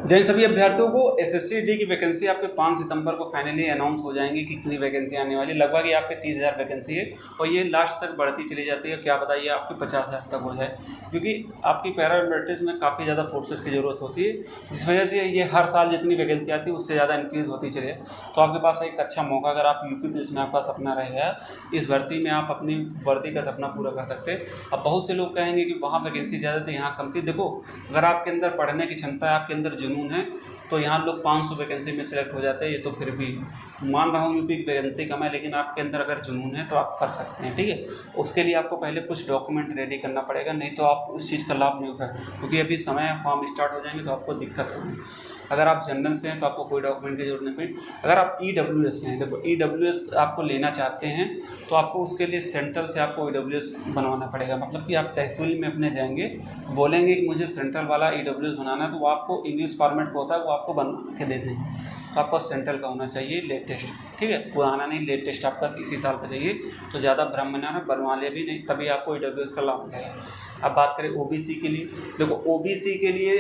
जैन सभी अभ्यर्थियों को एसएससी की वैकेंसी आपके 5 सितंबर को फाइनली अनाउंस हो जाएंगी कि कितनी वैकेंसी आने वाली। लगभग ये आपके 30,000 वैकेंसी है और ये लास्ट तक बढ़ती चली जाती है। क्या बताइए आपकी 50,000 तक हो जाए, क्योंकि आपकी पैरामिलिट्रीज में काफ़ी ज़्यादा फोर्सेस की ज़रूरत होती है, जिस वजह से ये हर साल जितनी वैकेंसी आती है उससे ज़्यादा इंक्रीज़ होती चले। तो आपके पास एक अच्छा मौका, अगर आप यूपी पुलिस में आपका सपना रहेगा, इस भर्ती में आप अपनी वर्दी का सपना पूरा कर सकते हैं। अब बहुत से लोग कहेंगे कि वहाँ वैकेंसी ज़्यादा थी, यहाँ कम थी। देखो, अगर आपके अंदर पढ़ने की क्षमता है, आपके अंदर जुनून है, तो यहाँ लोग 500 वैकेंसी में सिलेक्ट हो जाते हैं। ये तो फिर भी मान रहा हूँ यूपी की वैकेंसी कम है, लेकिन आपके अंदर अगर जुनून है तो आप कर सकते हैं। ठीक है, उसके लिए आपको पहले कुछ डॉक्यूमेंट रेडी करना पड़ेगा, नहीं तो आप उस चीज़ का लाभ नहीं उठा, क्योंकि अभी समय फॉर्म स्टार्ट हो जाएंगे तो आपको दिक्कत होगी। अगर आप जनरल से हैं तो आपको कोई डॉक्यूमेंट की जरूरत नहीं पड़ी। अगर आप EWS से हैं, देखो EWS आपको लेना चाहते हैं तो आपको उसके लिए सेंट्रल से आपको EWS बनवाना पड़ेगा। मतलब कि आप तहसील में अपने जाएंगे, बोलेंगे कि मुझे सेंट्रल वाला EWS बनाना है, तो वो आपको इंग्लिश फॉर्मेट में होता है, वो आपको बना के दे देंगे। तो आपको सेंट्रल का होना चाहिए, लेटेस्ट। ठीक है, पुराना नहीं, लेटेस्ट आपका इसी साल का चाहिए, तो ज़्यादा भ्रम में ना बनवा ले भी नहीं, तभी आपको EWS का लाभ मिलेगा। अब बात करें OBC के लिए, देखो OBC के लिए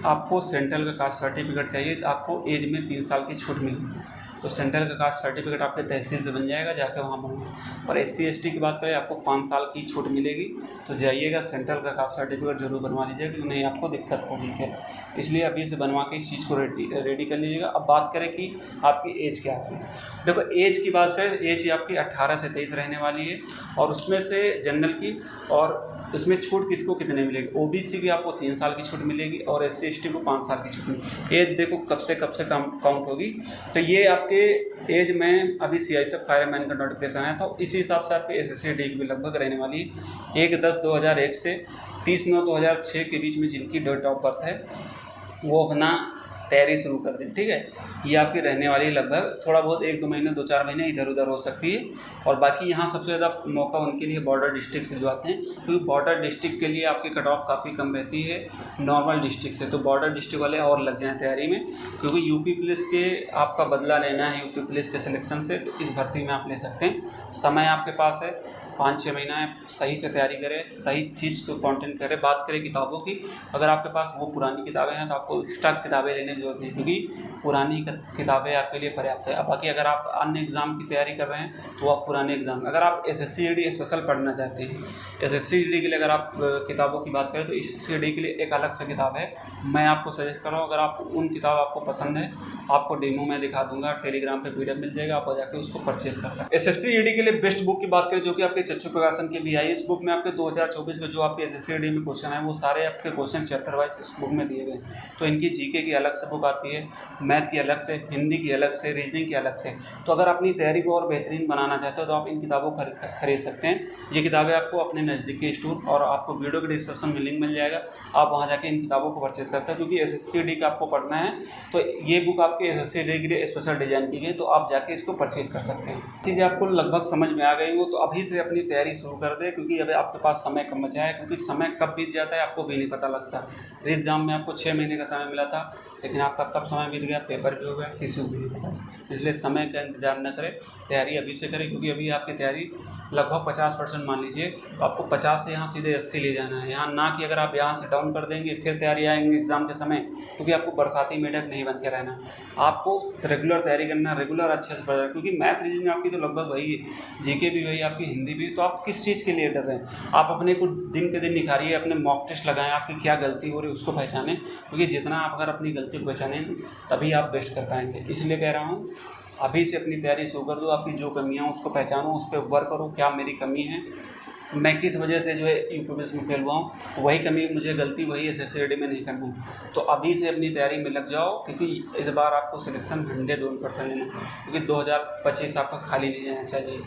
आपको सेंट्रल का कास्ट सर्टिफिकेट चाहिए, तो आपको एज में 3 साल की छूट मिलेगी। तो सेंट्रल का कास्ट सर्टिफिकेट आपके तहसील से बन जाएगा, जाकर वहाँ बनवाएं। और SC ST की बात करें, आपको 5 साल की छूट मिलेगी, तो जाइएगा सेंट्रल का कास्ट सर्टिफिकेट जरूर बनवा लीजिएगा, क्योंकि नहीं आपको दिक्कत होगी। है इसलिए अभी से बनवा के इस चीज़ को रेडी कर लीजिएगा। अब बात करें कि आपकी एज क्या है। देखो, एज की बात करें, एज आपकी 18 से 23 रहने वाली है, और उसमें से जनरल की, और इसमें छूट किसको कितने मिलेगी। OBC की आपको 3 साल की छूट मिलेगी और SC ST को 5 साल की छूट मिलेगी। एज देखो कब से काउंट होगी, तो ये आपके एज में अभी CISF फायरमैन का नोटिफिकेशन आया था, इसी हिसाब से आपके SSC DG भी लगभग रहने वाली है। 1/10/2001 से 30/9/2006 के बीच में जिनकी डेट ऑफ बर्थ है, वो अपना तैयारी शुरू कर दें। ठीक है, ये आपकी रहने वाली लगभग थोड़ा बहुत 1-2 महीने 2-4 महीने इधर उधर हो सकती है। और बाकी यहाँ सबसे ज़्यादा मौका उनके लिए बॉर्डर डिस्ट्रिक्ट से जो आते हैं, क्योंकि बॉर्डर डिस्ट्रिक्ट के लिए आपकी कट ऑफ काफ़ी कम रहती है नॉर्मल डिस्ट्रिक्ट से। तो बॉर्डर डिस्ट्रिक्ट वाले और लग जाएँ तैयारी में, क्योंकि यूपी पुलिस के आपका बदला लेना है यूपी पुलिस के सिलेक्शन से, तो इस भर्ती में आप ले सकते हैं। समय आपके पास है 5-6 महीना है, सही से तैयारी करें, सही चीज़ को कंटेंट करें। बात करें किताबों की, अगर आपके पास वो पुरानी किताबें हैं तो आपको एक्स्ट्रा किताबें लेने की जरूरत नहीं, क्योंकि पुरानी किताबें आपके लिए पर्याप्त है। अब बाकी अगर आप अन्य एग्ज़ाम की तैयारी कर रहे हैं तो आप पुराने एग्ज़ाम, अगर आप SSC GD स्पेशल पढ़ना चाहते हैं, SSC GD के लिए अगर आप किताबों की बात करें तो SSC GD के लिए एक अलग से किताब है, मैं आपको सजेस्ट कर रहा हूँ। अगर आप उन किताब आपको पसंद है, आपको डेमो में दिखा दूंगा, टेलीग्राम पे PDF मिल जाएगा, आप जाके उसको परचेज कर सकते हैं। SSC GD के लिए बेस्ट बुक की बात करें, जो कि आपके चच्चू प्रकाशन की भी आई, इस बुक में आपके 2024 के जो आपके SSC GD में क्वेश्चन है, वो सारे आपके क्वेश्चन चैप्टर वाइज इस बुक में दिए गए। तो इनकी GK की अलग से बुक आती है, मैथ की अलग से, हिंदी की अलग से, रीजनिंग की अलग से। तो अगर अपनी तैयारी को और बेहतरीन बनाना चाहते हो तो आप इन किताबों को खरीद सकते हैं। ये किताबें आपको अपने नज़दीकी स्टोर, और आपको वीडियो के डिस्क्रिप्शन में लिंक मिल जाएगा, आप वहाँ जाके इन किताबों को परचेज करते हैं। क्योंकि SSC GD का आपको पढ़ना है तो ये बुक आपके SSC GD के लिए स्पेशल डिजाइन की गई, तो आप जाके इसको परचेज कर सकते हैं। चीज़ें आपको लगभग समझ में आ गई हो तो अभी से अपनी तैयारी शुरू कर दे, क्योंकि अभी आपके पास समय कम बचा है। क्योंकि समय कब बीत जाता है आपको भी नहीं पता लगता। एग्जाम में आपको 6 महीने का समय मिला था, लेकिन आपका कब समय बीत गया, पेपर भी हो गया, किसी को भी नहीं पता। इसलिए समय का इंतजार न करें, तैयारी अभी से करें, क्योंकि अभी आपकी तैयारी लगभग 50% मान लीजिए, तो आपको 50 से यहाँ सीधे 80 ले जाना है। यहाँ ना कि अगर आप यहाँ से डाउन कर देंगे फिर तैयारी आएंगे एग्जाम के समय, क्योंकि आपको बरसाती मेढक नहीं बन के रहना। आपको रेगुलर तैयारी करना, रेगुलर अच्छे से पढ़ना, क्योंकि मैथ रीजनिंग आपकी तो लगभग वही है, GK भी वही, आपकी हिंदी भी। तो आप किस चीज़ के लिए डर रहे हैं, आप अपने को दिन के दिन निखारिए, अपने मॉक टेस्ट लगाएं, आपकी क्या गलती हो रही है उसको पहचानें, क्योंकि जितना आप अगर अपनी गलती को पहचानें तभी आप बेस्ट कर पाएंगे। इसलिए कह रहा हूँ अभी से अपनी तैयारी शुरू कर दो, आपकी जो कमियाँ हैं उसको पहचानो, उस पर वर्क करो, क्या मेरी कमी है, मैं किस वजह से जो है यूपी पुलिस में फेल हुआ हूँ, वही कमी मुझे गलती वही SSC GD में नहीं करना है। तो अभी से अपनी तैयारी में लग जाओ, क्योंकि इस बार आपको सिलेक्शन 101% लेना है, क्योंकि 2025 आपका खाली नहीं जाना चाहिए।